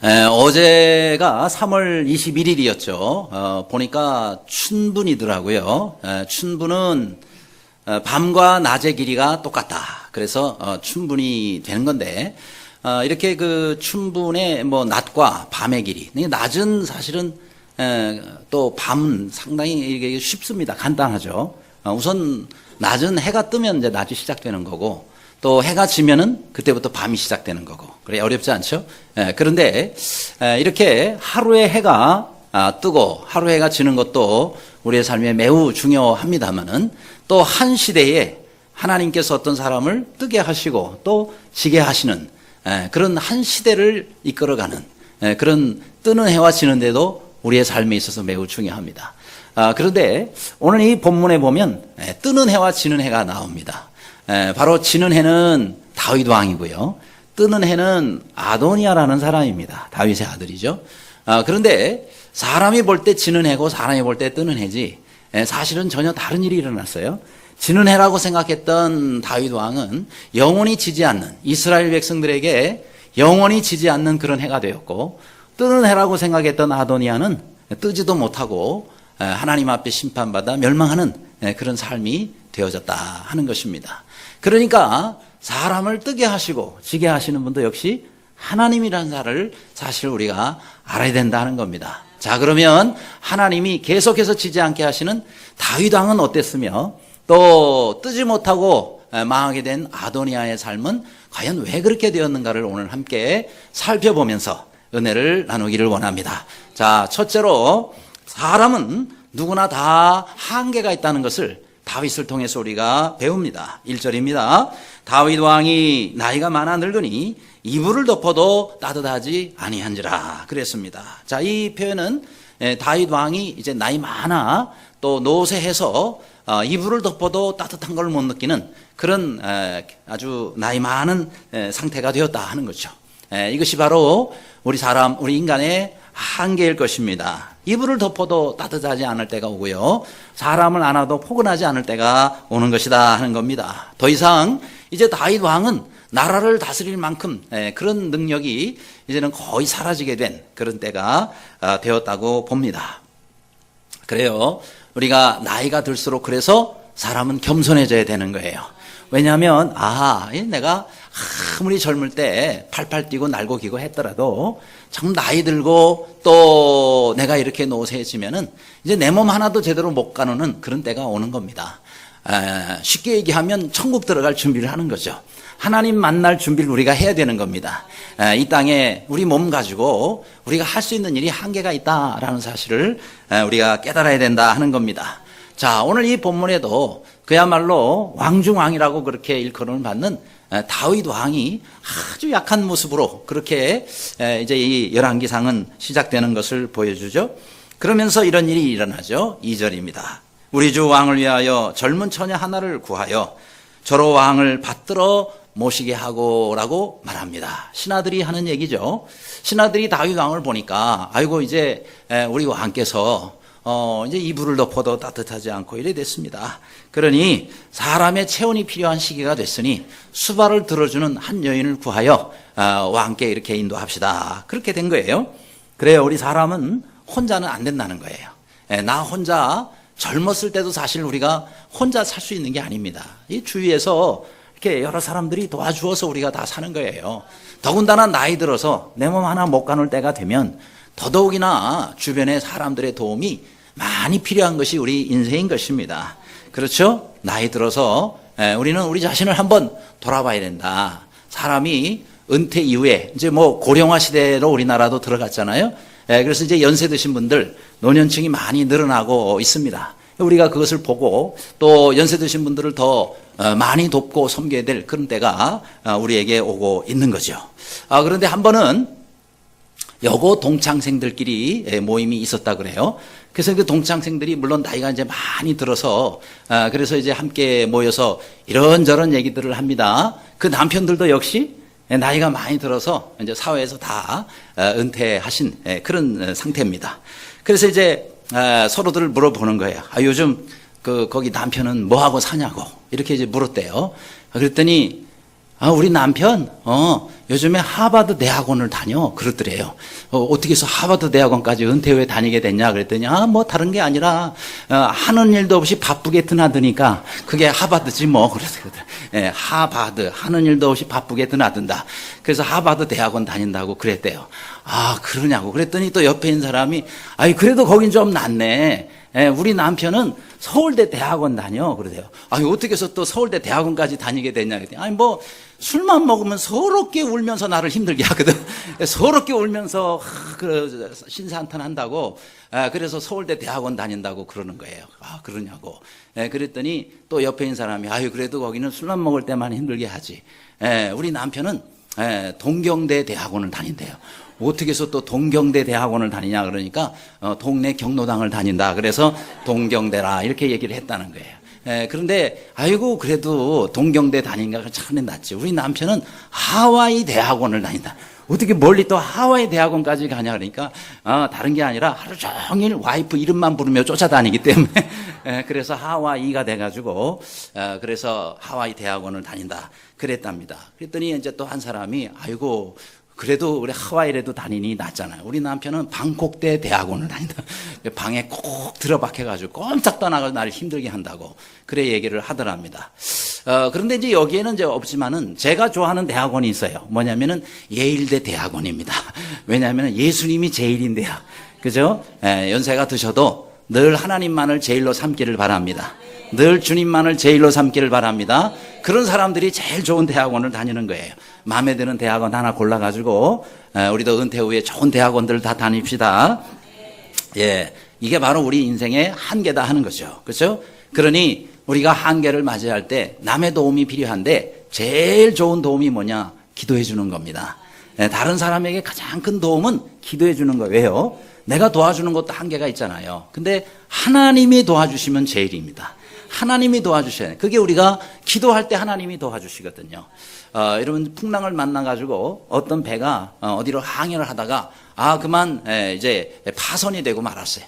어제가 3월 21일이었죠. 보니까 춘분이더라고요. 춘분은 밤과 낮의 길이가 똑같다. 그래서 춘분이 되는 건데, 이렇게 그 춘분의 뭐 낮과 밤의 길이, 낮은 사실은 또 밤은 상당히 이게 쉽습니다. 간단하죠. 우선 낮은 해가 뜨면 이제 낮이 시작되는 거고, 또 해가 지면은 그때부터 밤이 시작되는 거고, 그래 어렵지 않죠? 그런데 이렇게 하루에 해가 뜨고 하루 해가 지는 것도 우리의 삶에 매우 중요합니다만은, 또 한 시대에 하나님께서 어떤 사람을 뜨게 하시고 또 지게 하시는 그런 한 시대를 이끌어가는 그런 뜨는 해와 지는 데도 우리의 삶에 있어서 매우 중요합니다. 그런데 오늘 이 본문에 보면 뜨는 해와 지는 해가 나옵니다. 바로 지는 해는 다윗 왕이고요. 뜨는 해는 아도니아라는 사람입니다. 다윗의 아들이죠. 그런데 사람이 볼 때 지는 해고 사람이 볼 때 뜨는 해지, 사실은 전혀 다른 일이 일어났어요. 지는 해라고 생각했던 다윗 왕은 영원히 지지 않는, 이스라엘 백성들에게 영원히 지지 않는 그런 해가 되었고, 뜨는 해라고 생각했던 아도니아는 뜨지도 못하고 하나님 앞에 심판받아 멸망하는 그런 삶이 되어졌다 하는 것입니다. 그러니까 사람을 뜨게 하시고 지게 하시는 분도 역시 하나님이라는 사실을 사실 우리가 알아야 된다는 겁니다. 자, 그러면 하나님이 계속해서 지지 않게 하시는 다윗 왕은 어땠으며, 또 뜨지 못하고 망하게 된 아도니아의 삶은 과연 왜 그렇게 되었는가를 오늘 함께 살펴보면서 은혜를 나누기를 원합니다. 자, 첫째로 사람은 누구나 다 한계가 있다는 것을 다윗을 통해서 우리가 배웁니다. 1절입니다. 다윗 왕이 나이가 많아 늙으니 이불을 덮어도 따뜻하지 아니한지라 그랬습니다. 자, 이 표현은 다윗 왕이 이제 나이 많아 또 노쇠해서 이불을 덮어도 따뜻한 걸 못 느끼는 그런 아주 나이 많은 상태가 되었다 하는 거죠. 이것이 바로 우리 인간의 한계일 것입니다. 이불을 덮어도 따뜻하지 않을 때가 오고요, 사람을 안아도 포근하지 않을 때가 오는 것이다 하는 겁니다. 더 이상 이제 다윗 왕은 나라를 다스릴 만큼 그런 능력이 이제는 거의 사라지게 된 그런 때가 되었다고 봅니다. 그래요, 우리가 나이가 들수록 그래서 사람은 겸손해져야 되는 거예요. 왜냐하면 내가 아무리 젊을 때 팔팔 뛰고 날고 기고 했더라도 참 나이 들고 또 내가 이렇게 노쇠해지면은 이제 내 몸 하나도 제대로 못 가누는 그런 때가 오는 겁니다. 쉽게 얘기하면 천국 들어갈 준비를 하는 거죠. 하나님 만날 준비를 우리가 해야 되는 겁니다. 이 땅에 우리 몸 가지고 우리가 할 수 있는 일이 한계가 있다라는 사실을 우리가 깨달아야 된다 하는 겁니다. 자, 오늘 이 본문에도 그야말로 왕중왕이라고 그렇게 일컬음을 받는 다윗 왕이 아주 약한 모습으로 그렇게 이제 이 열왕기상은 시작되는 것을 보여주죠. 그러면서 이런 일이 일어나죠. 2절입니다. 우리 주 왕을 위하여 젊은 처녀 하나를 구하여 저로 왕을 받들어 모시게 하고라고 말합니다. 신하들이 하는 얘기죠. 신하들이 다윗 왕을 보니까 아이고 이제 우리 왕께서 이제 이불을 덮어도 따뜻하지 않고 이래 됐습니다. 그러니 사람의 체온이 필요한 시기가 됐으니 수발을 들어주는 한 여인을 구하여 왕께 이렇게 인도합시다. 그렇게 된 거예요. 그래요, 우리 사람은 혼자는 안 된다는 거예요. 나 혼자 젊었을 때도 사실 우리가 혼자 살 수 있는 게 아닙니다. 이 주위에서 이렇게 여러 사람들이 도와주어서 우리가 다 사는 거예요. 더군다나 나이 들어서 내 몸 하나 못 가눌 때가 되면 더더욱이나 주변의 사람들의 도움이 많이 필요한 것이 우리 인생인 것입니다. 그렇죠? 나이 들어서 우리는 우리 자신을 한번 돌아봐야 된다. 사람이 은퇴 이후에 이제 뭐 고령화 시대로 우리나라도 들어갔잖아요. 그래서 이제 연세 드신 분들, 노년층이 많이 늘어나고 있습니다. 우리가 그것을 보고 또 연세 드신 분들을 더 많이 돕고 섬겨야 될 그런 때가 우리에게 오고 있는 거죠. 그런데 한 번은 여고 동창생들끼리 모임이 있었다 그래요. 그래서 그 동창생들이 물론 나이가 이제 많이 들어서 그래서 이제 함께 모여서 이런저런 얘기들을 합니다. 그 남편들도 역시 나이가 많이 들어서 이제 사회에서 다 은퇴하신 그런 상태입니다. 그래서 이제 서로들 물어보는 거예요. 요즘 거기 남편은 뭐 하고 사냐고 이렇게 이제 물었대요. 그랬더니 우리 남편 요즘에 하버드 대학원을 다녀. 그러더래요. 어떻게 해서 하버드 대학원까지 은퇴 후에 다니게 됐냐 그랬더니 뭐 다른 게 아니라 하는 일도 없이 바쁘게 드나드니까 그게 하버드지 뭐. 그래서 하버드 하는 일도 없이 바쁘게 드나든다. 그래서 하버드 대학원 다닌다고 그랬대요. 아 그러냐고 그랬더니 또 옆에 있는 사람이 아이 그래도 거긴 좀 낫네. 우리 남편은 서울대 대학원 다녀. 그러대요. 아니, 어떻게 해서 또 서울대 대학원까지 다니게 됐냐. 그랬더니, 아니, 뭐, 술만 먹으면 서럽게 울면서 나를 힘들게 하거든. 서럽게 울면서, 신사한탄 한다고. 그래서 서울대 대학원 다닌다고 그러는 거예요. 아, 그러냐고. 그랬더니 또 옆에 있는 사람이, 아유, 그래도 거기는 술만 먹을 때만 힘들게 하지. 우리 남편은, 동경대 대학원을 다닌대요. 어떻게 해서 또 동경대 대학원을 다니냐 그러니까 동네 경로당을 다닌다. 그래서 동경대라 이렇게 얘기를 했다는 거예요. 그런데 아이고 그래도 동경대 다닌가 차라리 낫지. 우리 남편은 하와이 대학원을 다닌다. 어떻게 멀리 또 하와이 대학원까지 가냐 그러니까 다른 게 아니라 하루 종일 와이프 이름만 부르며 쫓아다니기 때문에 그래서 하와이가 돼가지고 그래서 하와이 대학원을 다닌다 그랬답니다. 그랬더니 이제 또 한 사람이 아이고 그래도 우리 하와이라도 다니니 낫잖아요. 우리 남편은 방콕대 대학원을 다닌다. 방에 꼭 들어박혀가지고 꼼짝도 안 하고 나를 힘들게 한다고 그래 얘기를 하더랍니다. 그런데 이제 여기에는 이제 없지만은 제가 좋아하는 대학원이 있어요. 뭐냐면은 예일대 대학원입니다. 왜냐하면 예수님이 제일인데요. 그죠? 연세가 드셔도 늘 하나님만을 제일로 삼기를 바랍니다. 늘 주님만을 제일로 삼기를 바랍니다. 그런 사람들이 제일 좋은 대학원을 다니는 거예요. 마음에 드는 대학원 하나 골라가지고 우리도 은퇴 후에 좋은 대학원들 다 다닙시다. 예, 이게 바로 우리 인생의 한계다 하는 거죠. 그렇죠? 그러니 우리가 한계를 맞이할 때 남의 도움이 필요한데 제일 좋은 도움이 뭐냐? 기도해 주는 겁니다. 다른 사람에게 가장 큰 도움은 기도해 주는 거예요. 왜요? 내가 도와주는 것도 한계가 있잖아요. 근데 하나님이 도와주시면 제일입니다. 하나님이 도와주셔야 돼요. 그게 우리가 기도할 때 하나님이 도와주시거든요. 여러분 풍랑을 만나가지고 어떤 배가 어디로 항해를 하다가 그만 이제 파손이 되고 말았어요.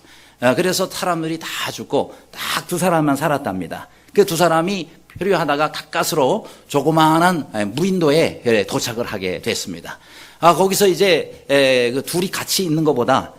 그래서 사람들이 다 죽고 딱 두 사람만 살았답니다. 그 두 사람이 표류하다가 가까스로 조그마한 무인도에 도착을 하게 됐습니다. 거기서 이제 그 둘이 같이 있는 것보다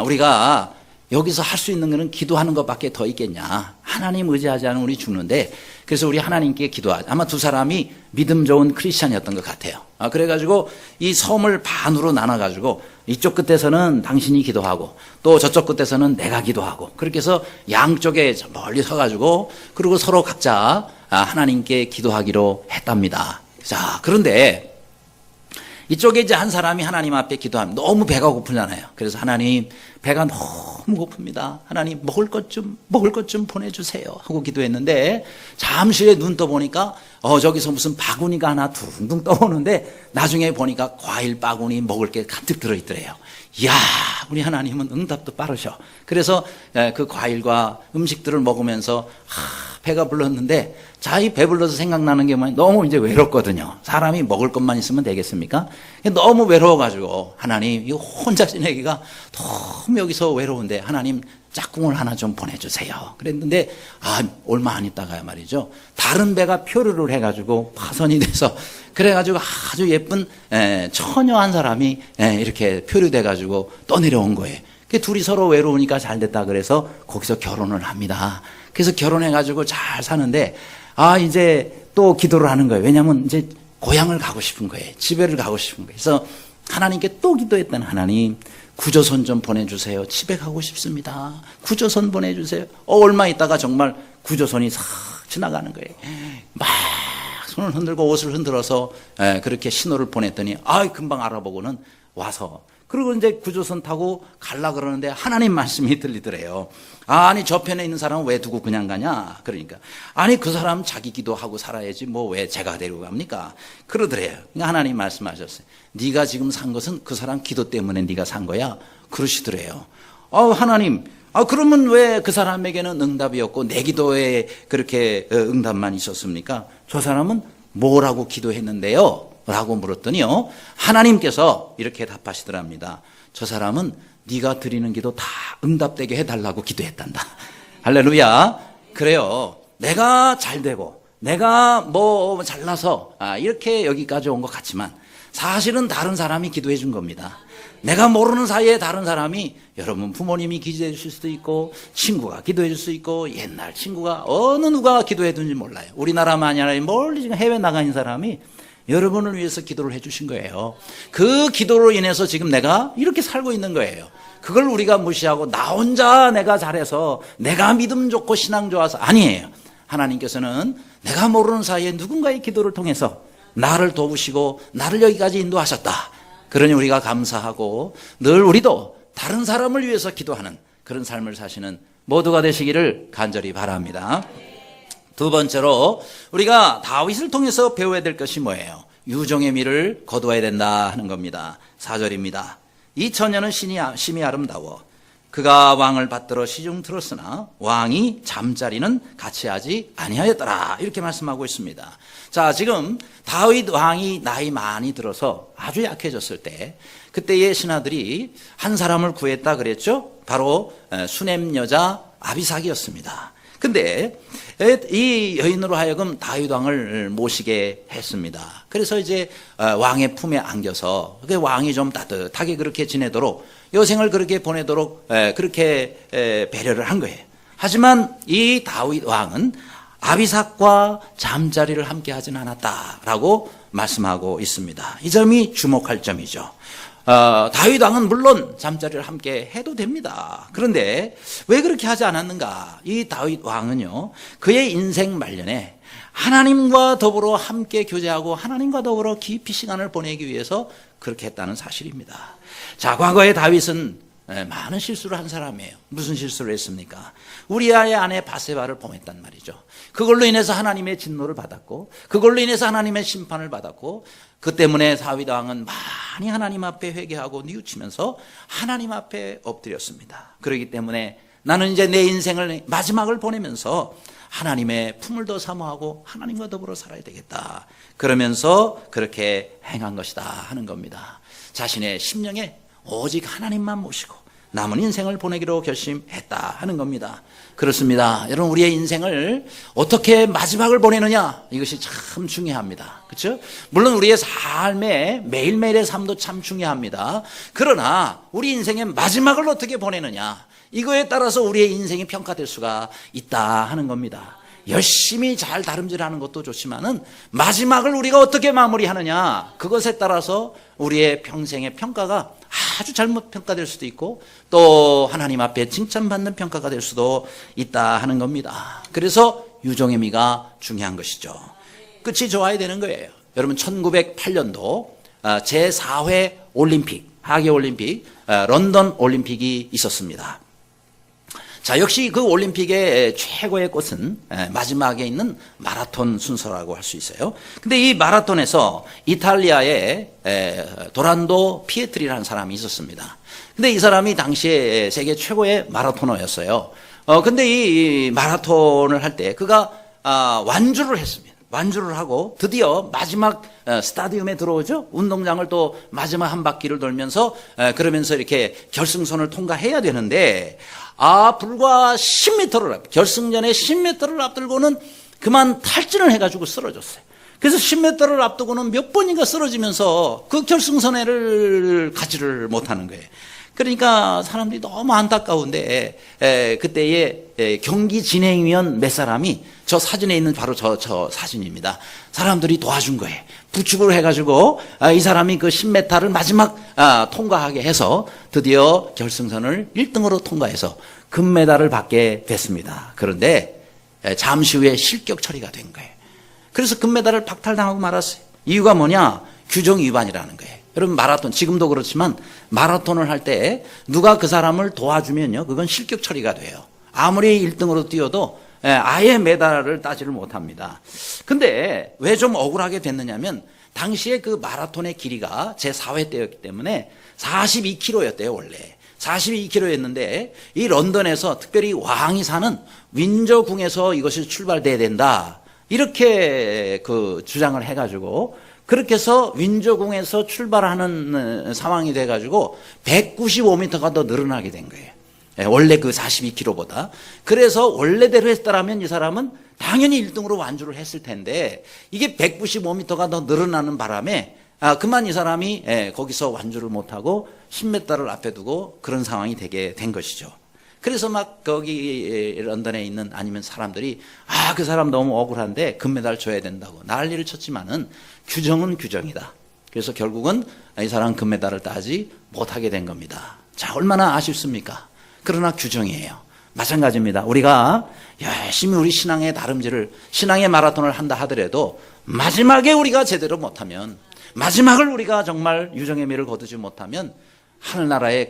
우리가 여기서 할 수 있는 것은 기도하는 것밖에 더 있겠냐. 하나님 의지하지 않으면 우리 죽는데 그래서 우리 하나님께 기도하자. 아마 두 사람이 믿음 좋은 크리스찬이었던 것 같아요. 그래가지고 이 섬을 반으로 나눠가지고 이쪽 끝에서는 당신이 기도하고 또 저쪽 끝에서는 내가 기도하고 그렇게 해서 양쪽에 멀리 서가지고 그리고 서로 각자 하나님께 기도하기로 했답니다. 자, 그런데 이쪽에 이제 한 사람이 하나님 앞에 기도하면 너무 배가 고프잖아요. 그래서 하나님 배가 너무 고픕니다. 하나님 먹을 것 좀 보내주세요 하고 기도했는데 잠시 후에 눈 떠보니까 저기서 무슨 바구니가 하나 둥둥 떠오는데 나중에 보니까 과일 바구니 먹을 게 가득 들어있더래요. 이야, 우리 하나님은 응답도 빠르셔. 그래서 그 과일과 음식들을 먹으면서 배가 불렀는데 자기 배불러서 생각나는 게 뭐냐, 너무 이제 외롭거든요. 사람이 먹을 것만 있으면 되겠습니까? 너무 외로워가지고 하나님 이거 혼자 지내기가 너무 여기서 외로운데 하나님 짝꿍을 하나 좀 보내주세요. 그랬는데 얼마 안 있다가야 말이죠. 다른 배가 표류를 해가지고 파손이 돼서 그래가지고 아주 예쁜 처녀 한 사람이 이렇게 표류돼가지고 떠내려온 거예요. 둘이 서로 외로우니까 잘 됐다 그래서 거기서 결혼을 합니다. 그래서 결혼해가지고 잘 사는데 이제 또 기도를 하는 거예요. 왜냐하면 이제 고향을 가고 싶은 거예요. 집에를 가고 싶은 거예요. 그래서 하나님께 또 기도했던 하나님 구조선 좀 보내주세요. 집에 가고 싶습니다. 구조선 보내주세요. 얼마 있다가 정말 구조선이 싹 지나가는 거예요. 막 손을 흔들고 옷을 흔들어서 그렇게 신호를 보냈더니 금방 알아보고는 와서 그리고 이제 구조선 타고 갈라 그러는데 하나님 말씀이 들리더래요. 아니 저편에 있는 사람은 왜 두고 그냥 가냐? 그러니까 아니 그 사람 자기 기도하고 살아야지 뭐 왜 제가 데리고 갑니까? 그러더래요. 그러니까 하나님 말씀하셨어요. 네가 지금 산 것은 그 사람 기도 때문에 네가 산 거야. 그러시더래요. 하나님 그러면 왜 그 사람에게는 응답이었고 내 기도에 그렇게 응답만 있었습니까? 저 사람은 뭐라고 기도했는데요? 라고 물었더니요. 하나님께서 이렇게 답하시더랍니다. 저 사람은 네가 드리는 기도 다 응답되게 해달라고 기도했단다. 할렐루야. 그래요. 내가 잘 되고 내가 뭐 잘나서 이렇게 여기까지 온 것 같지만 사실은 다른 사람이 기도해 준 겁니다. 내가 모르는 사이에 다른 사람이, 여러분 부모님이 기도해 주실 수도 있고 친구가 기도해 줄 수 있고 옛날 친구가 어느 누가 기도해 둔지 몰라요. 우리나라만이 아니라 멀리 지금 해외 나가 있는 사람이 여러분을 위해서 기도를 해 주신 거예요. 그 기도로 인해서 지금 내가 이렇게 살고 있는 거예요. 그걸 우리가 무시하고 나 혼자 내가 잘해서 내가 믿음 좋고 신앙 좋아서 아니에요. 하나님께서는 내가 모르는 사이에 누군가의 기도를 통해서 나를 도우시고 나를 여기까지 인도하셨다. 그러니 우리가 감사하고 늘 우리도 다른 사람을 위해서 기도하는 그런 삶을 사시는 모두가 되시기를 간절히 바랍니다. 두 번째로 우리가 다윗을 통해서 배워야 될 것이 뭐예요? 유종의 미를 거두어야 된다 하는 겁니다. 4절입니다. 이 처녀는 심히 아름다워 그가 왕을 받들어 시중 들었으나 왕이 잠자리는 같이 하지 아니하였더라. 이렇게 말씀하고 있습니다. 자, 지금 다윗 왕이 나이 많이 들어서 아주 약해졌을 때 그때의 신하들이 한 사람을 구했다 그랬죠. 바로 수넴 여자 아비삭이었습니다. 근데 이 여인으로 하여금 다윗 왕을 모시게 했습니다. 그래서 이제 왕의 품에 안겨서 왕이 좀 따뜻하게 그렇게 지내도록 여생을 그렇게 보내도록 그렇게 배려를 한 거예요. 하지만 이 다윗 왕은 아비삭과 잠자리를 함께 하진 않았다라고 말씀하고 있습니다. 이 점이 주목할 점이죠. 다윗 왕은 물론 잠자리를 함께 해도 됩니다. 그런데 왜 그렇게 하지 않았는가? 이 다윗 왕은요, 그의 인생 말년에 하나님과 더불어 함께 교제하고 하나님과 더불어 깊이 시간을 보내기 위해서 그렇게 했다는 사실입니다. 자, 과거에 다윗은 많은 실수를 한 사람이에요. 무슨 실수를 했습니까? 우리아의 아내 바세바를 범했단 말이죠. 그걸로 인해서 하나님의 진노를 받았고 그걸로 인해서 하나님의 심판을 받았고 그 때문에 다윗 왕은 많이 하나님 앞에 회개하고 뉘우치면서 하나님 앞에 엎드렸습니다. 그렇기 때문에 나는 이제 내 인생을 마지막을 보내면서 하나님의 품을 더 사모하고 하나님과 더불어 살아야 되겠다. 그러면서 그렇게 행한 것이다 하는 겁니다. 자신의 심령에 오직 하나님만 모시고 남은 인생을 보내기로 결심했다 하는 겁니다. 그렇습니다. 여러분, 우리의 인생을 어떻게 마지막을 보내느냐, 이것이 참 중요합니다. 그렇죠? 물론 우리의 삶의 매일매일의 삶도 참 중요합니다. 그러나 우리 인생의 마지막을 어떻게 보내느냐, 이거에 따라서 우리의 인생이 평가될 수가 있다 하는 겁니다. 열심히 잘 다름질하는 것도 좋지만은 마지막을 우리가 어떻게 마무리하느냐, 그것에 따라서 우리의 평생의 평가가 아주 잘못 평가될 수도 있고 또 하나님 앞에 칭찬받는 평가가 될 수도 있다 하는 겁니다. 그래서 유종의 미가 중요한 것이죠. 끝이 좋아야 되는 거예요. 여러분, 1908년도 제4회 올림픽, 하계올림픽, 런던 올림픽이 있었습니다. 자, 역시 그 올림픽의 최고의 꽃은 마지막에 있는 마라톤 순서라고 할 수 있어요. 근데 이 마라톤에서 이탈리아의 도란도 피에트리라는 사람이 있었습니다. 근데 이 사람이 당시에 세계 최고의 마라토너였어요. 근데 이 마라톤을 할 때 그가 완주를 했습니다. 완주를 하고 드디어 마지막 스타디움에 들어오죠. 운동장을 또 마지막 한 바퀴를 돌면서 그러면서 이렇게 결승선을 통과해야 되는데 불과 10m를 결승전에 10m를 앞두고는 그만 탈진을 해가지고 쓰러졌어요. 그래서 10m를 앞두고는 몇 번인가 쓰러지면서 그 결승선을 가지를 못하는 거예요. 그러니까 사람들이 너무 안타까운데 그때의 경기 진행위원 몇 사람이 저 사진에 있는 바로 저 사진입니다. 사람들이 도와준 거예요. 부축을 해가지고 이 사람이 그 10m를 마지막 통과하게 해서 드디어 결승선을 1등으로 통과해서 금메달을 받게 됐습니다. 그런데 잠시 후에 실격 처리가 된 거예요. 그래서 금메달을 박탈당하고 말았어요. 이유가 뭐냐? 규정 위반이라는 거예요. 여러분, 마라톤, 지금도 그렇지만 마라톤을 할 때 누가 그 사람을 도와주면요, 그건 실격 처리가 돼요. 아무리 1등으로 뛰어도 아예 메달을 따지를 못합니다. 근데 왜 좀 억울하게 됐느냐면 당시에 그 마라톤의 길이가 제4회 때였기 때문에 42km였대요, 원래. 42km였는데 이 런던에서 특별히 왕이 사는 윈저궁에서 이것이 출발돼야 된다. 이렇게 그 주장을 해가지고 그렇게 해서 윈저궁에서 출발하는 상황이 돼가지고 195m가 더 늘어나게 된 거예요. 원래 그 42km보다. 그래서 원래대로 했더라면 이 사람은 당연히 1등으로 완주를 했을 텐데 이게 195m가 더 늘어나는 바람에 그만 이 사람이 거기서 완주를 못하고 10몇 달을 앞에 두고 그런 상황이 되게 된 것이죠. 그래서 막 거기 런던에 있는 아니면 사람들이 그 사람 너무 억울한데 금메달 줘야 된다고 난리를 쳤지만은 규정은 규정이다. 그래서 결국은 이 사람 금메달을 따지 못하게 된 겁니다. 자, 얼마나 아쉽습니까? 그러나 규정이에요. 마찬가지입니다. 우리가 열심히 우리 신앙의 다름질을, 신앙의 마라톤을 한다 하더라도 마지막에 우리가 제대로 못하면, 마지막을 우리가 정말 유정의 미를 거두지 못하면 하늘나라의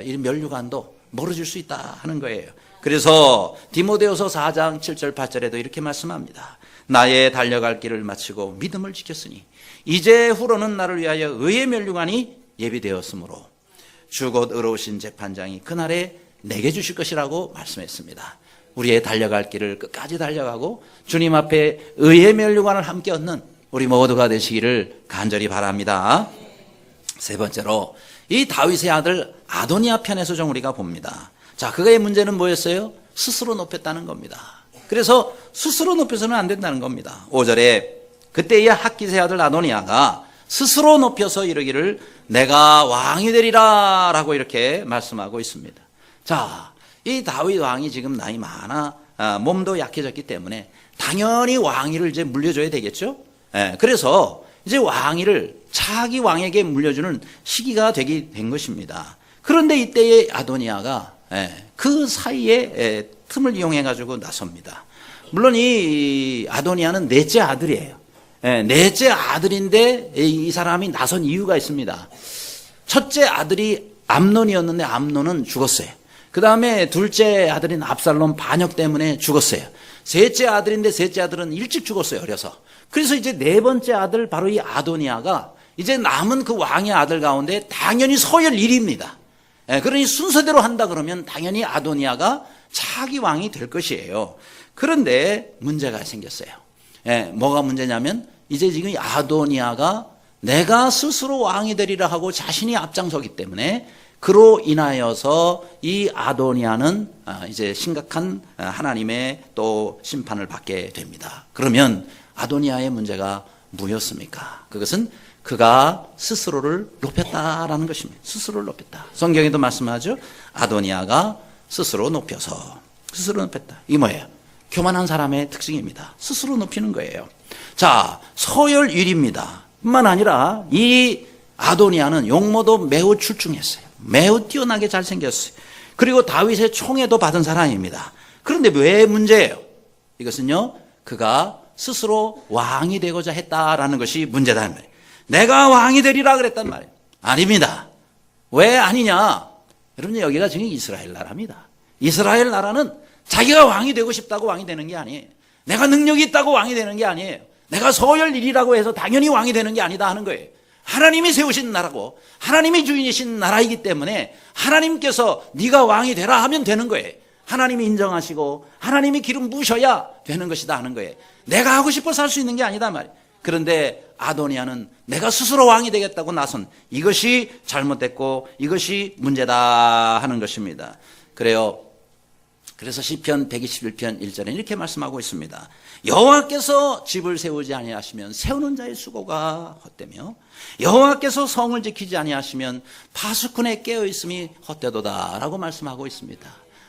이 면류관도 멀어질 수 있다 하는 거예요. 그래서 디모데후서 4장 7절 8절에도 이렇게 말씀합니다. 나의 달려갈 길을 마치고 믿음을 지켰으니 이제 후로는 나를 위하여 의의 면류관이 예비되었으므로 주 곧 의로우신 재판장이 그날에 내게 주실 것이라고 말씀했습니다. 우리의 달려갈 길을 끝까지 달려가고 주님 앞에 의의 면류관을 함께 얻는 우리 모두가 되시기를 간절히 바랍니다. 세 번째로 이 다윗의 아들 아도니아 편에서 좀 우리가 봅니다. 자, 그의 문제는 뭐였어요? 스스로 높였다는 겁니다. 그래서 스스로 높여서는 안 된다는 겁니다. 5절에 그때의 학깃의 아들 아도니아가 스스로 높여서 이르기를 내가 왕이 되리라 라고 이렇게 말씀하고 있습니다. 자, 이 다윗 왕이 지금 나이 많아 몸도 약해졌기 때문에 당연히 왕위를 이제 물려줘야 되겠죠. 그래서 이제 왕위를 차기 왕에게 물려주는 시기가 되게 된 것입니다. 그런데 이때의 아도니아가 그 사이에 틈을 이용해 가지고 나섭니다. 물론 이 아도니아는 넷째 아들이에요. 넷째 아들인데 이 사람이 나선 이유가 있습니다. 첫째 아들이 암논이었는데 암논은 죽었어요. 그 다음에 둘째 아들인 압살롬 반역 때문에 죽었어요. 셋째 아들인데 셋째 아들은 일찍 죽었어요, 어려서. 그래서 이제 네 번째 아들 바로 이 아도니아가 이제 남은 그 왕의 아들 가운데 당연히 서열 1위입니다. 그러니 순서대로 한다 그러면 당연히 아도니아가 차기 왕이 될 것이에요. 그런데 문제가 생겼어요. 뭐가 문제냐면 이제 지금 아도니아가 내가 스스로 왕이 되리라 하고 자신이 앞장서기 때문에 그로 인하여서 이 아도니아는 이제 심각한 하나님의 또 심판을 받게 됩니다. 그러면 아도니아의 문제가 뭐였습니까? 그것은 그가 스스로를 높였다라는 것입니다. 스스로를 높였다. 성경에도 말씀하죠. 아도니아가 스스로 높여서 스스로 높였다. 이게 뭐예요? 교만한 사람의 특징입니다. 스스로 높이는 거예요. 자, 서열 1위입니다. 뿐만 아니라 이 아도니아는 용모도 매우 출중했어요. 매우 뛰어나게 잘생겼어요. 그리고 다윗의 총애도 받은 사람입니다. 그런데 왜 문제예요? 이것은요, 그가 스스로 왕이 되고자 했다라는 것이 문제다는 거예요. 내가 왕이 되리라 그랬단 말이에요. 아닙니다. 왜 아니냐? 여러분, 여기가 지금 이스라엘 나라입니다. 이스라엘 나라는 자기가 왕이 되고 싶다고 왕이 되는 게 아니에요. 내가 능력이 있다고 왕이 되는 게 아니에요. 내가 서열 1위라고 해서 당연히 왕이 되는 게 아니다 하는 거예요. 하나님이 세우신 나라고 하나님이 주인이신 나라이기 때문에 하나님께서 네가 왕이 되라 하면 되는 거예요. 하나님이 인정하시고 하나님이 기름 부으셔야 되는 것이다 하는 거예요. 내가 하고 싶어서 할 수 있는 게 아니다 말이에요. 그런데 아도니아는 내가 스스로 왕이 되겠다고 나선 이것이 잘못됐고 이것이 문제다 하는 것입니다. 그래요. 그래서 시편 121편 1절에 이렇게 말씀하고 있습니다. 여호와께서 집을 세우지 아니하시면 세우는 자의 수고가 헛되며 여호와께서 성을 지키지 아니하시면 파수꾼의 깨어있음이 헛되도다라고 말씀하고 있습니다.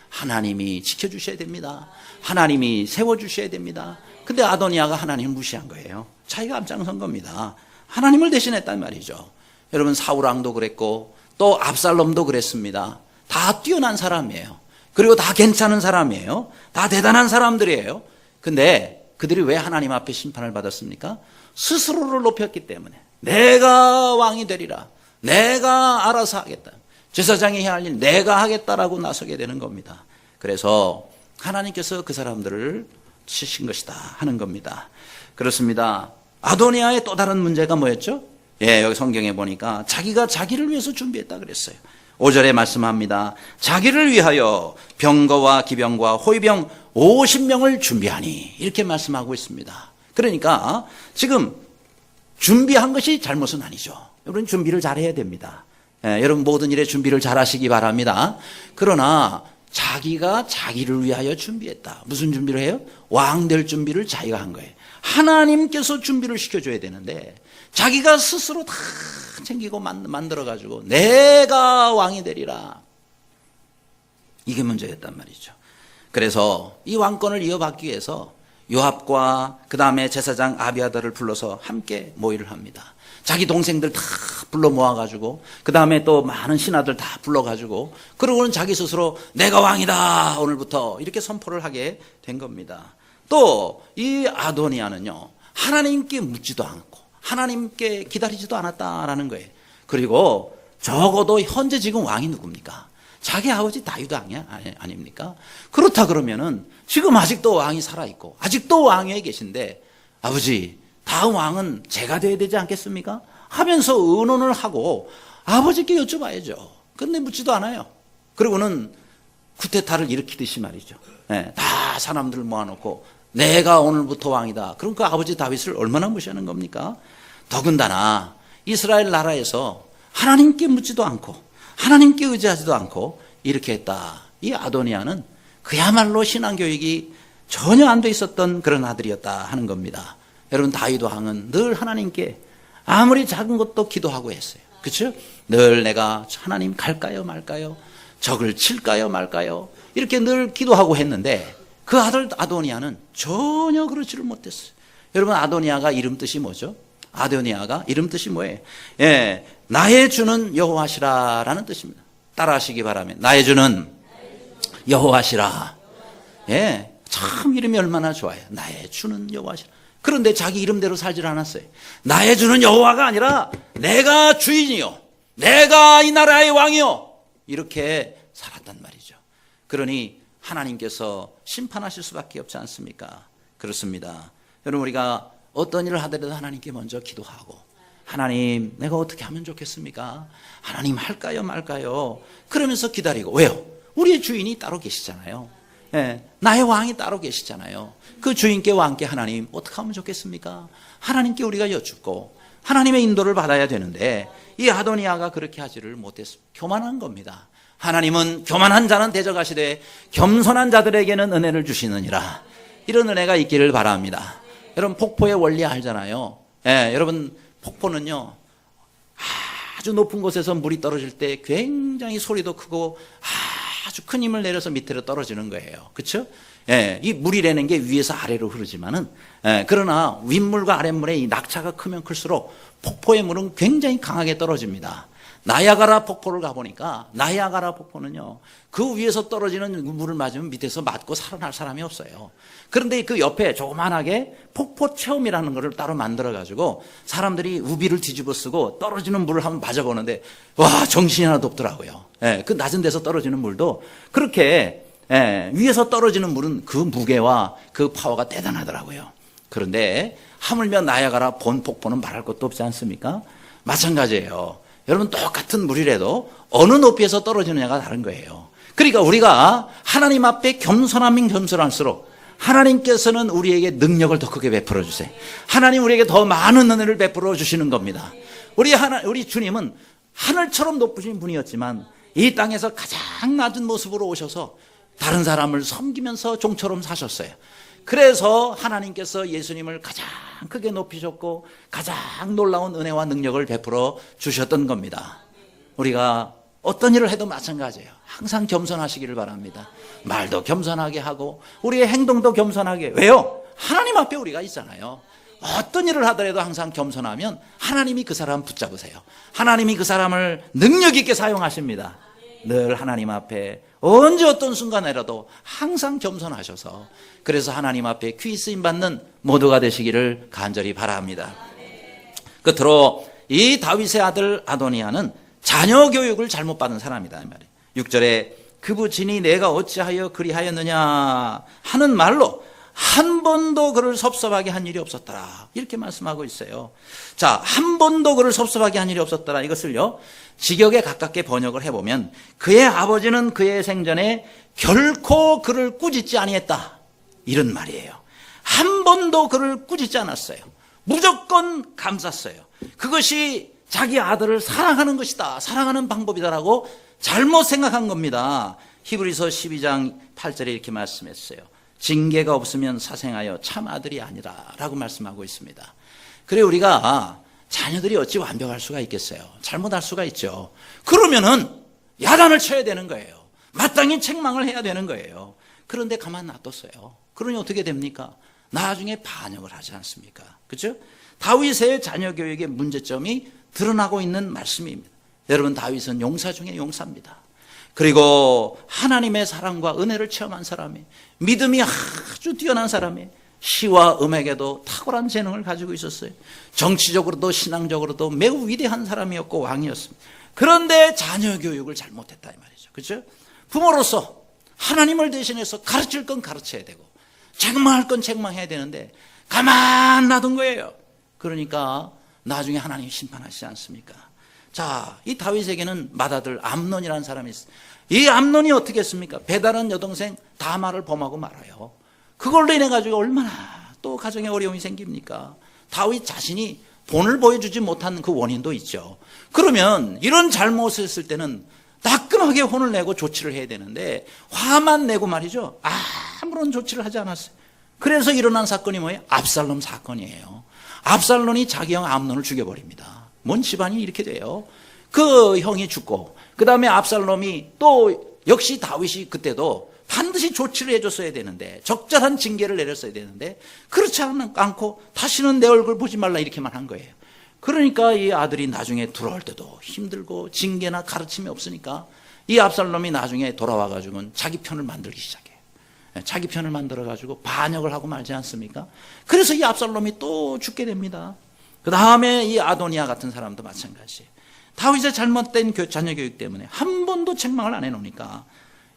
하나님이 지켜주셔야 됩니다. 하나님이 세워주셔야 됩니다. 근데 아도니아가 하나님을 무시한 거예요. 자기가 앞장선 겁니다. 하나님을 대신했단 말이죠. 여러분, 사울왕도 그랬고 또 압살롬도 그랬습니다. 다 뛰어난 사람이에요. 그리고 다 괜찮은 사람이에요. 다 대단한 사람들이에요. 근데 그들이 왜 하나님 앞에 심판을 받았습니까? 스스로를 높였기 때문에. 내가 왕이 되리라. 내가 알아서 하겠다. 제사장이 해야 할 일 내가 하겠다라고 나서게 되는 겁니다. 그래서 하나님께서 그 사람들을 치신 것이다 하는 겁니다. 그렇습니다. 아도니아의 또 다른 문제가 뭐였죠? 여기 성경에 보니까 자기가 자기를 위해서 준비했다 그랬어요. 5절에 말씀합니다. 자기를 위하여 병거와 기병과 호위병 50명을 준비하니 이렇게 말씀하고 있습니다. 그러니까 지금 준비한 것이 잘못은 아니죠. 여러분, 준비를 잘해야 됩니다. 여러분, 모든 일에 준비를 잘하시기 바랍니다. 그러나 자기가 자기를 위하여 준비했다. 무슨 준비를 해요? 왕 될 준비를 자기가 한 거예요. 하나님께서 준비를 시켜줘야 되는데 자기가 스스로 다 챙기고 만들어가지고 내가 왕이 되리라. 이게 문제였단 말이죠. 그래서 이 왕권을 이어받기 위해서 요압과 그 다음에 제사장 아비아달을 불러서 함께 모의를 합니다. 자기 동생들 다 불러 모아가지고 그 다음에 또 많은 신하들 다 불러가지고 그러고는 자기 스스로 내가 왕이다 오늘부터 이렇게 선포를 하게 된 겁니다. 또 이 아도니아는요 하나님께 묻지도 않고 하나님께 기다리지도 않았다라는 거예요. 그리고 적어도 현재 지금 왕이 누굽니까? 자기 아버지 다윗 아닙니까? 그렇다 그러면은 지금 아직도 왕이 살아있고 아직도 왕위에 계신데 아버지 다음 왕은 제가 돼야 되지 않겠습니까? 하면서 의논을 하고 아버지께 여쭤봐야죠. 근데 묻지도 않아요. 그리고는 쿠데타를 일으키듯이 말이죠. 네, 다 사람들을 모아놓고 내가 오늘부터 왕이다. 그럼 그 아버지 다윗을 얼마나 무시하는 겁니까? 더군다나 이스라엘 나라에서 하나님께 묻지도 않고 하나님께 의지하지도 않고 이렇게 했다. 이 아도니아는 그야말로 신앙교육이 전혀 안 돼 있었던 그런 아들이었다 하는 겁니다. 여러분 다윗 왕은 늘 하나님께 아무리 작은 것도 기도하고 했어요. 그렇죠? 늘 내가 하나님 갈까요 말까요? 적을 칠까요 말까요? 이렇게 늘 기도하고 했는데 그 아들 아도니아는 전혀 그러지를 못했어요. 여러분 아도니아가 이름 뜻이 뭐죠? 아도니아가 이름 뜻이 뭐예요? 예, 나의 주는 여호와시라라는 뜻입니다. 따라하시기 바라면 나의 주는 여호와시라. 예, 참 이름이 얼마나 좋아요. 나의 주는 여호와시라. 그런데 자기 이름대로 살질 않았어요. 나의 주는 여호와가 아니라 내가 주인이요, 내가 이 나라의 왕이요, 이렇게 살았단 말이죠. 그러니 하나님께서 심판하실 수밖에 없지 않습니까? 그렇습니다. 여러분 우리가 어떤 일을 하더라도 하나님께 먼저 기도하고 하나님 내가 어떻게 하면 좋겠습니까? 하나님 할까요 말까요? 그러면서 기다리고 왜요? 우리의 주인이 따로 계시잖아요. 예, 나의 왕이 따로 계시잖아요. 그 주인께 왕께 하나님 어떻게 하면 좋겠습니까? 하나님께 우리가 여쭙고 하나님의 인도를 받아야 되는데 이 아도니아가 그렇게 하지를 못했습니다. 교만한 겁니다. 하나님은 교만한 자는 대적하시되 겸손한 자들에게는 은혜를 주시느니라. 이런 은혜가 있기를 바랍니다. 여러분 폭포의 원리 알잖아요. 예, 여러분 폭포는요 아주 높은 곳에서 물이 떨어질 때 굉장히 소리도 크고 아주 큰 힘을 내려서 밑으로 떨어지는 거예요. 그렇죠? 예, 이 물이라는 게 위에서 아래로 흐르지만은 그러나 윗물과 아랫물의 이 낙차가 크면 클수록 폭포의 물은 굉장히 강하게 떨어집니다. 나야가라 폭포를 가보니까 나야가라 폭포는요 그 위에서 떨어지는 물을 맞으면 밑에서 맞고 살아날 사람이 없어요. 그런데 그 옆에 조그만하게 폭포 체험이라는 것을 따로 만들어 가지고 사람들이 우비를 뒤집어 쓰고 떨어지는 물을 한번 맞아보는데 와 정신이 하나도 없더라고요. 예, 그 낮은 데서 떨어지는 물도 그렇게 위에서 떨어지는 물은 그 무게와 그 파워가 대단하더라고요. 그런데 하물며 나야가라 본 폭포는 말할 것도 없지 않습니까? 마찬가지예요. 여러분 똑같은 물이라도 어느 높이에서 떨어지느냐가 다른 거예요. 그러니까 우리가 하나님 앞에 겸손하면 겸손할수록 하나님께서는 우리에게 능력을 더 크게 베풀어 주세요. 하나님 우리에게 더 많은 은혜를 베풀어 주시는 겁니다. 우리 주님은 하늘처럼 높으신 분이었지만 이 땅에서 가장 낮은 모습으로 오셔서 다른 사람을 섬기면서 종처럼 사셨어요. 그래서 하나님께서 예수님을 가장 크게 높이셨고 가장 놀라운 은혜와 능력을 베풀어 주셨던 겁니다. 우리가 어떤 일을 해도 마찬가지예요. 항상 겸손하시기를 바랍니다. 말도 겸손하게 하고 우리의 행동도 겸손하게. 왜요? 하나님 앞에 우리가 있잖아요. 어떤 일을 하더라도 항상 겸손하면 하나님이 그 사람 붙잡으세요. 하나님이 그 사람을 능력 있게 사용하십니다. 늘 하나님 앞에 언제 어떤 순간에라도 항상 겸손하셔서 그래서 하나님 앞에 귀 쓰임 받는 모두가 되시기를 간절히 바랍니다. 끝으로 이 다윗의 아들 아도니아는 자녀 교육을 잘못 받은 사람이다 이 말이에요. 6절에 그 부친이 내가 어찌하여 그리하였느냐 하는 말로 한 번도 그를 섭섭하게 한 일이 없었더라 이렇게 말씀하고 있어요. 자, 한 번도 그를 섭섭하게 한 일이 없었더라 이것을요 직역에 가깝게 번역을 해보면 그의 아버지는 그의 생전에 결코 그를 꾸짖지 아니했다 이런 말이에요. 한 번도 그를 꾸짖지 않았어요. 무조건 감쌌어요. 그것이 자기 아들을 사랑하는 것이다, 사랑하는 방법이다라고 잘못 생각한 겁니다. 히브리서 12장 8절에 이렇게 말씀했어요. 징계가 없으면 사생하여 참 아들이 아니라 라고 말씀하고 있습니다. 그래 우리가 자녀들이 어찌 완벽할 수가 있겠어요? 잘못할 수가 있죠. 그러면은 야단을 쳐야 되는 거예요. 마땅히 책망을 해야 되는 거예요. 그런데 가만 놔뒀어요. 그러니 어떻게 됩니까? 나중에 반역을 하지 않습니까? 그렇죠? 다윗의 자녀 교육의 문제점이 드러나고 있는 말씀입니다. 여러분, 다윗은 용사 중에 용사입니다. 그리고 하나님의 사랑과 은혜를 체험한 사람이, 믿음이 아주 뛰어난 사람이, 시와 음악에도 탁월한 재능을 가지고 있었어요. 정치적으로도 신앙적으로도 매우 위대한 사람이었고 왕이었습니다. 그런데 자녀 교육을 잘못했다 이 말이죠. 그렇죠? 부모로서 하나님을 대신해서 가르칠 건 가르쳐야 되고 책망할 건 책망해야 되는데 가만 놔둔 거예요. 그러니까 나중에 하나님이 심판하시지 않습니까? 자, 이 다윗에게는 맏아들 암논이라는 사람이 있어요. 이 암논이 어떻게 했습니까? 배다른 여동생 다말을 범하고 말아요. 그걸로 인해 가지고 얼마나 또 가정에 어려움이 생깁니까? 다윗 자신이 본을 보여주지 못한 그 원인도 있죠. 그러면 이런 잘못을 했을 때는 따끔하게 혼을 내고 조치를 해야 되는데 화만 내고 말이죠. 아무런 조치를 하지 않았어요. 그래서 일어난 사건이 뭐예요? 압살롬 사건이에요. 압살롬이 자기 형 암논을 죽여버립니다. 뭔 집안이 이렇게 돼요? 그 형이 죽고 그 다음에 압살롬이 또 역시 다윗이 그때도 반드시 조치를 해줬어야 되는데 적절한 징계를 내렸어야 되는데 그렇지 않고 다시는 내 얼굴 보지 말라 이렇게만 한 거예요. 그러니까 이 아들이 나중에 돌아올 때도 힘들고 징계나 가르침이 없으니까 이 압살롬이 나중에 돌아와가지고는 자기 편을 만들기 시작해요. 자기 편을 만들어가지고 반역을 하고 말지 않습니까? 그래서 이 압살롬이 또 죽게 됩니다. 그 다음에 이 아도니아 같은 사람도 마찬가지예요. 다윗의 잘못된 자녀 교육 때문에 한 번도 책망을 안 해놓으니까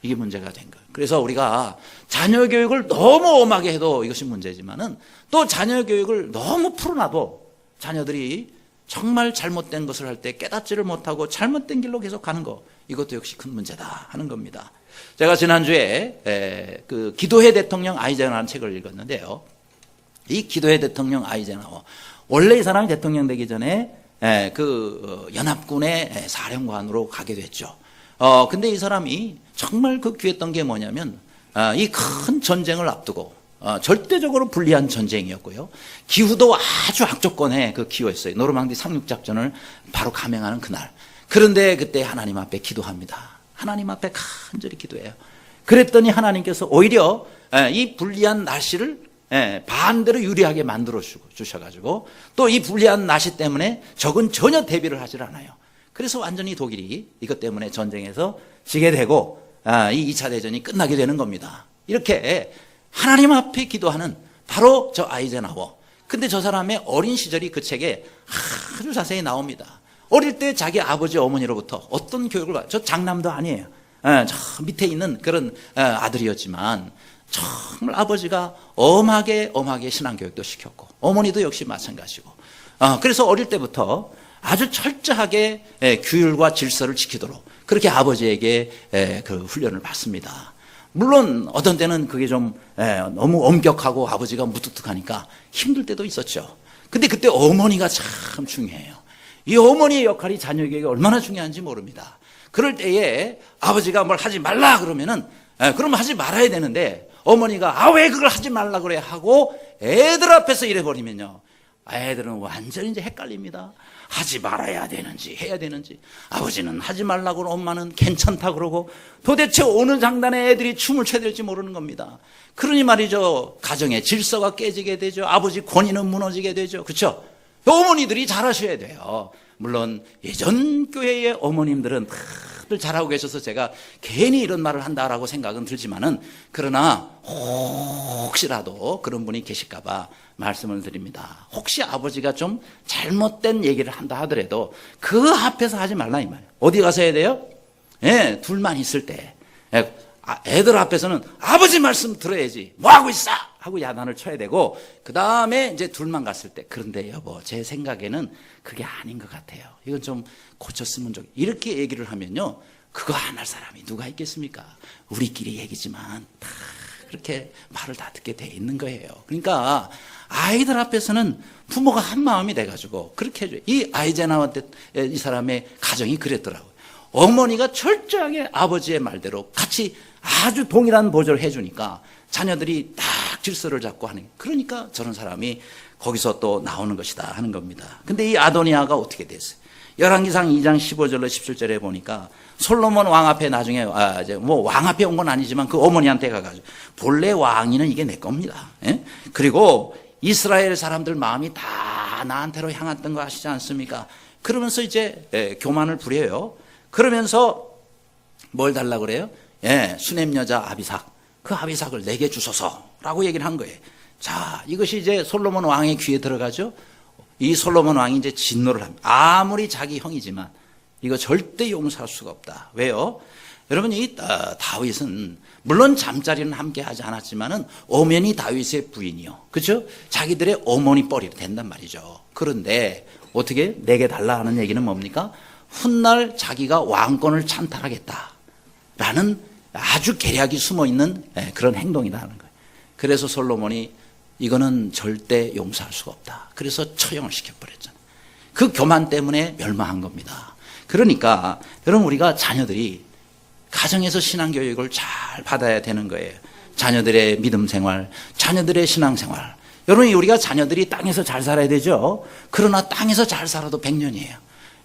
이게 문제가 된 거예요. 그래서 우리가 자녀 교육을 너무 엄하게 해도 이것이 문제지만은 또 자녀 교육을 너무 풀어놔도 자녀들이 정말 잘못된 것을 할 때 깨닫지를 못하고 잘못된 길로 계속 가는 거, 이것도 역시 큰 문제다 하는 겁니다. 제가 지난주에 그 기도회 대통령 아이젠하워라는 책을 읽었는데요. 이 기도회 대통령 아이젠하워, 원래 이 사람이 대통령 되기 전에 그 연합군의 사령관으로 가게 됐죠. 근데 이 사람이 정말 그 귀했던 게 뭐냐면 이 큰 전쟁을 앞두고 절대적으로 불리한 전쟁이었고요. 기후도 아주 악조건의 그 기후였어요. 노르망디 상륙작전을 바로 감행하는 그날. 그런데 그때 하나님 앞에 기도합니다. 하나님 앞에 간절히 기도해요. 그랬더니 하나님께서 오히려 이 불리한 날씨를 반대로 유리하게 만들어 주셔가지고 또 이 불리한 날씨 때문에 적은 전혀 대비를 하질 않아요. 그래서 완전히 독일이 이것 때문에 전쟁에서 지게 되고 이 2차 대전이 끝나게 되는 겁니다. 이렇게 하나님 앞에 기도하는 바로 저 아이젠하워. 근데 저 사람의 어린 시절이 그 책에 아주 자세히 나옵니다. 어릴 때 자기 아버지 어머니로부터 어떤 교육을 받아요. 저 장남도 아니에요. 저 밑에 있는 그런 아들이었지만 정말 아버지가 엄하게 신앙교육도 시켰고 어머니도 역시 마찬가지고 그래서 어릴 때부터 아주 철저하게 규율과 질서를 지키도록 그렇게 아버지에게 그 훈련을 받습니다. 물론 어떤 때는 그게 좀 너무 엄격하고 아버지가 무뚝뚝하니까 힘들 때도 있었죠. 근데 그때 어머니가 참 중요해요. 이 어머니의 역할이 자녀 교육에 얼마나 중요한지 모릅니다. 그럴 때에 아버지가 뭘 하지 말라 그러면은 그러면 하지 말아야 되는데 어머니가 왜 그걸 하지 말라 그래 하고 애들 앞에서 이래버리면요, 애들은 완전히 이제 헷갈립니다. 하지 말아야 되는지 해야 되는지. 아버지는 하지 말라고 그러고 엄마는 괜찮다 그러고 도대체 어느 장단에 애들이 춤을 춰야 될지 모르는 겁니다. 그러니 말이죠, 가정의 질서가 깨지게 되죠. 아버지 권위는 무너지게 되죠. 그렇죠? 어머니들이 잘하셔야 돼요. 물론 예전 교회의 어머님들은 다들 잘하고 계셔서 제가 괜히 이런 말을 한다라고 생각은 들지만은 그러나 혹시라도 그런 분이 계실까 봐 말씀을 드립니다. 혹시 아버지가 좀 잘못된 얘기를 한다 하더라도 그 앞에서 하지 말라 이 말이에요. 어디 가서 해야 돼요? 둘만 있을 때 애들 앞에서는 아버지 말씀 들어야지 뭐 하고 있어 하고 야단을 쳐야 되고, 그 다음에 이제 둘만 갔을 때 그런데 여보 제 생각에는 그게 아닌 것 같아요. 이건 좀 고쳤으면 좋겠어요. 이렇게 얘기를 하면요, 그거 안 할 사람이 누가 있겠습니까? 우리끼리 얘기지만 다 그렇게 말을 다 듣게 돼 있는 거예요. 그러니까 아이들 앞에서는 부모가 한 마음이 돼가지고 그렇게 해줘요. 이 아이젠하워 때 이 사람의 가정이 그랬더라고요. 어머니가 철저하게 아버지의 말대로 같이 아주 동일한 보조를 해주니까 자녀들이 딱 질서를 잡고 하는, 그러니까 저런 사람이 거기서 또 나오는 것이다 하는 겁니다. 근데 이 아도니아가 어떻게 됐어요? 열왕기상 2장 15절로 17절에 보니까 솔로몬 왕 앞에 나중에 이제 뭐 왕 앞에 온 건 아니지만 그 어머니한테 가가지고 본래 왕위는 이게 내 겁니다. 예? 그리고 이스라엘 사람들 마음이 다 나한테로 향했던 거 아시지 않습니까? 그러면서 이제 교만을 부려요. 그러면서 뭘 달라고 그래요? 수넴 여자 아비삭, 그 아비삭을 내게 주소서라고 얘기를 한 거예요. 자, 이것이 이제 솔로몬 왕의 귀에 들어가죠. 이 솔로몬 왕이 이제 진노를 합니다. 아무리 자기 형이지만 이거 절대 용서할 수가 없다. 왜요? 여러분, 이 다윗은 물론 잠자리는 함께 하지 않았지만은 엄연히 다윗의 부인이요. 그렇죠? 자기들의 어머니 뻘이 된단 말이죠. 그런데 어떻게 내게 달라 하는 얘기는 뭡니까? 훗날 자기가 왕권을 찬탈하겠다라는 아주 계략이 숨어 있는 그런 행동이다 하는 거예요. 그래서 솔로몬이 이거는 절대 용서할 수가 없다. 그래서 처형을 시켜버렸잖아요. 그 교만 때문에 멸망한 겁니다. 그러니까 여러분, 우리가 자녀들이 가정에서 신앙교육을 잘 받아야 되는 거예요. 자녀들의 믿음 생활, 자녀들의 신앙 생활. 여러분, 우리가 자녀들이 땅에서 잘 살아야 되죠. 그러나 땅에서 잘 살아도 100년이에요.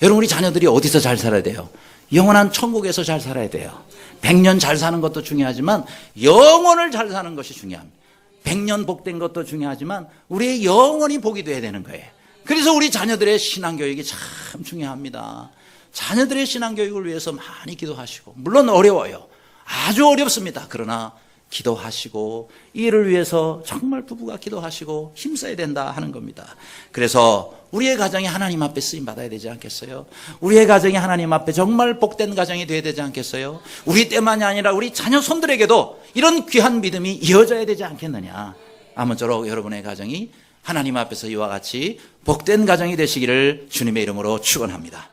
여러분, 우리 자녀들이 어디서 잘 살아야 돼요? 영원한 천국에서 잘 살아야 돼요. 100년 잘 사는 것도 중요하지만 영원을 잘 사는 것이 중요합니다. 100년 복된 것도 중요하지만 우리의 영원히 복이 돼야 되는 거예요. 그래서 우리 자녀들의 신앙교육이 참 중요합니다. 자녀들의 신앙교육을 위해서 많이 기도하시고, 물론 어려워요. 아주 어렵습니다. 그러나 기도하시고, 이를 위해서 정말 부부가 기도하시고 힘써야 된다 하는 겁니다. 그래서 우리의 가정이 하나님 앞에 쓰임 받아야 되지 않겠어요? 우리의 가정이 하나님 앞에 정말 복된 가정이 되어야 되지 않겠어요? 우리 때만이 아니라 우리 자녀 손들에게도 이런 귀한 믿음이 이어져야 되지 않겠느냐. 아무쪼록 여러분의 가정이 하나님 앞에서 이와 같이 복된 가정이 되시기를 주님의 이름으로 축원합니다.